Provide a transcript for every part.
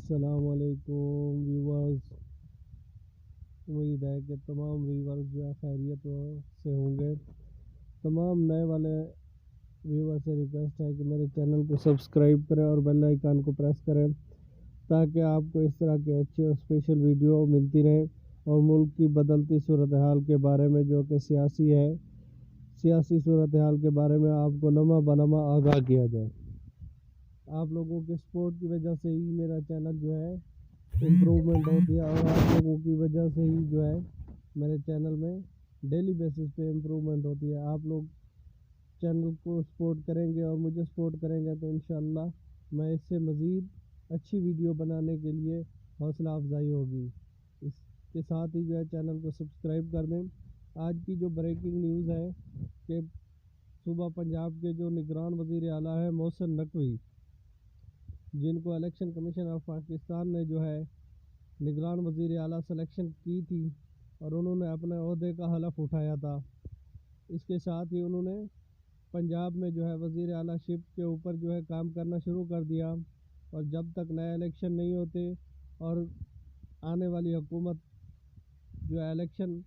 السلام علیکم ویورز، امید ہے کہ تمام ویورز جو ہے خیریت سے ہوں گے۔ تمام نئے والے ویور سے ریکویسٹ ہے کہ میرے چینل کو سبسکرائب کریں اور بیل آئیکن کو پریس کریں تاکہ آپ کو اس طرح کے اچھے اور اسپیشل ویڈیو ملتی رہیں اور ملک کی بدلتی صورتحال کے بارے میں جو کہ سیاسی صورتحال کے بارے میں آپ کو لمحہ بلمحہ آگاہ کیا جائے۔ آپ لوگوں کے سپورٹ کی وجہ سے ہی میرا چینل جو ہے امپرومنٹ ہوتی ہے اور آپ لوگوں کی وجہ سے ہی جو ہے میرے چینل میں ڈیلی بیسس پہ امپرومنٹ ہوتی ہے۔ آپ لوگ چینل کو سپورٹ کریں گے اور مجھے سپورٹ کریں گے تو انشاءاللہ میں اس سے مزید اچھی ویڈیو بنانے کے لیے حوصلہ افزائی ہوگی۔ اس کے ساتھ ہی جو ہے چینل کو سبسکرائب کر دیں۔ آج کی جو بریکنگ نیوز ہے کہ صوبہ پنجاب کے جو نگران وزیر اعلیٰ ہے محسن نقوی، جن کو الیکشن کمیشن آف پاکستان نے جو ہے نگران وزیر اعلیٰ سلیکشن کی تھی اور انہوں نے اپنے عہدے کا حلف اٹھایا تھا۔ اس کے ساتھ ہی انہوں نے پنجاب میں جو ہے وزیر اعلیٰ شپ کے اوپر جو ہے کام کرنا شروع کر دیا، اور جب تک نئے الیکشن نہیں ہوتے اور آنے والی حکومت جو ہے الیکشن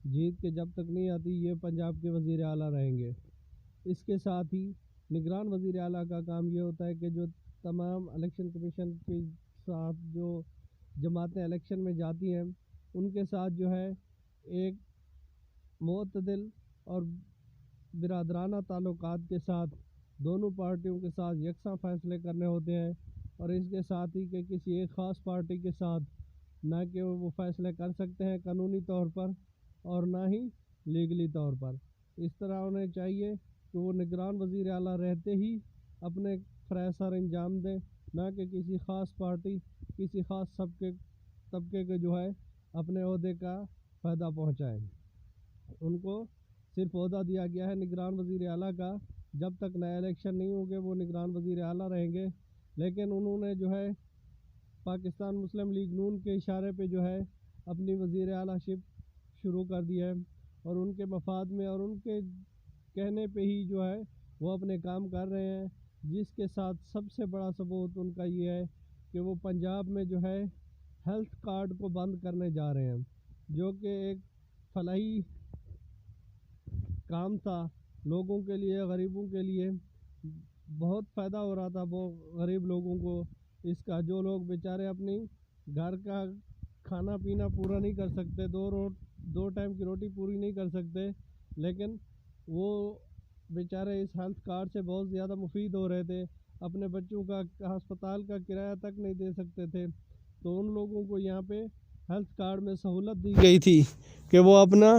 جیت کے جب تک نہیں آتی، یہ پنجاب کے وزیر اعلیٰ رہیں گے۔ اس کے ساتھ ہی نگران وزیر اعلیٰ کا کام یہ ہوتا ہے کہ جو تمام الیکشن کمیشن کے ساتھ جو جماعتیں الیکشن میں جاتی ہیں ان کے ساتھ جو ہے ایک معتدل اور برادرانہ تعلقات کے ساتھ دونوں پارٹیوں کے ساتھ یکساں فیصلے کرنے ہوتے ہیں، اور اس کے ساتھ ہی کہ کسی ایک خاص پارٹی کے ساتھ نہ کہ وہ فیصلے کر سکتے ہیں قانونی طور پر اور نہ ہی لیگلی طور پر۔ اس طرح انہیں چاہیے کہ وہ نگران وزیر اعلیٰ رہتے ہی اپنے فرائض سر انجام دیں، نہ کہ کسی خاص پارٹی کسی خاص طبقے کے جو ہے اپنے عہدے کا فائدہ پہنچائیں۔ ان کو صرف عہدہ دیا گیا ہے نگران وزیر اعلیٰ کا، جب تک نئے الیکشن نہیں ہوں گے وہ نگران وزیر اعلیٰ رہیں گے، لیکن انہوں نے جو ہے پاکستان مسلم لیگ نون کے اشارے پہ جو ہے اپنی وزیر اعلیٰ شپ شروع کر دی ہے، اور ان کے مفاد میں اور ان کے کہنے پہ ہی جو ہے وہ اپنے کام کر رہے ہیں، جس کے ساتھ سب سے بڑا ثبوت ان کا یہ ہے کہ وہ پنجاب میں جو ہے ہیلتھ کارڈ کو بند کرنے جا رہے ہیں، جو کہ ایک فلاحی کام تھا لوگوں کے لیے، غریبوں کے لیے بہت فائدہ ہو رہا تھا وہ غریب لوگوں کو اس کا، جو لوگ بیچارے اپنی گھر کا کھانا پینا پورا نہیں کر سکتے، دو ٹائم کی روٹی پوری نہیں کر سکتے، لیکن وہ بیچارے اس ہیلتھ کارڈ سے بہت زیادہ مفید ہو رہے تھے، اپنے بچوں کا ہسپتال کا کرایہ تک نہیں دے سکتے تھے، تو ان لوگوں کو یہاں پہ ہیلتھ کارڈ میں سہولت دی گئی تھی کہ وہ اپنا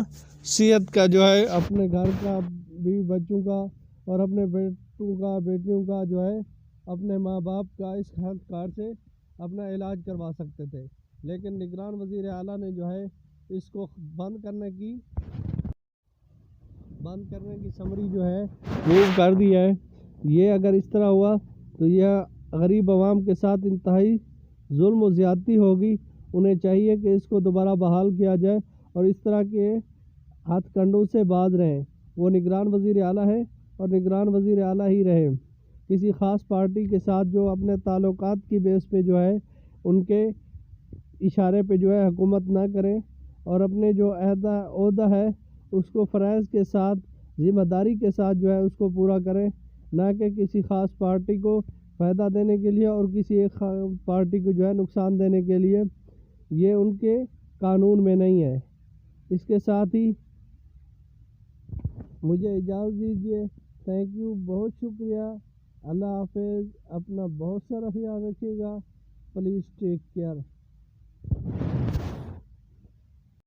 صحت کا جو ہے اپنے گھر کا بیوی بچوں کا اور اپنے بیٹوں کا بیٹیوں کا جو ہے اپنے ماں باپ کا اس ہیلتھ کارڈ سے اپنا علاج کروا سکتے تھے، لیکن نگران وزیر اعلیٰ نے جو ہے اس کو بند کرنے کی سمری جو ہے وہ کر دی ہے۔ یہ اگر اس طرح ہوا تو یہ غریب عوام کے ساتھ انتہائی ظلم و زیادتی ہوگی۔ انہیں چاہیے کہ اس کو دوبارہ بحال کیا جائے اور اس طرح کے ہتھ کنڈوں سے باز رہیں۔ وہ نگران وزیر اعلیٰ ہے اور نگران وزیر اعلیٰ ہی رہے، کسی خاص پارٹی کے ساتھ جو اپنے تعلقات کی بیس پہ جو ہے ان کے اشارے پہ جو ہے حکومت نہ کریں، اور اپنے جو عہدہ ہے اس کو فرائض کے ساتھ ذمہ داری کے ساتھ جو ہے اس کو پورا کریں، نہ کہ کسی خاص پارٹی کو فائدہ دینے کے لیے اور کسی ایک پارٹی کو جو ہے نقصان دینے کے لیے۔ یہ ان کے قانون میں نہیں ہے۔ اس کے ساتھ ہی مجھے اجازت دیجیے۔ تھینک یو، بہت شکریہ، اللہ حافظ، اپنا بہت سارا خیال رکھیے گا، پلیز ٹیک کیئر۔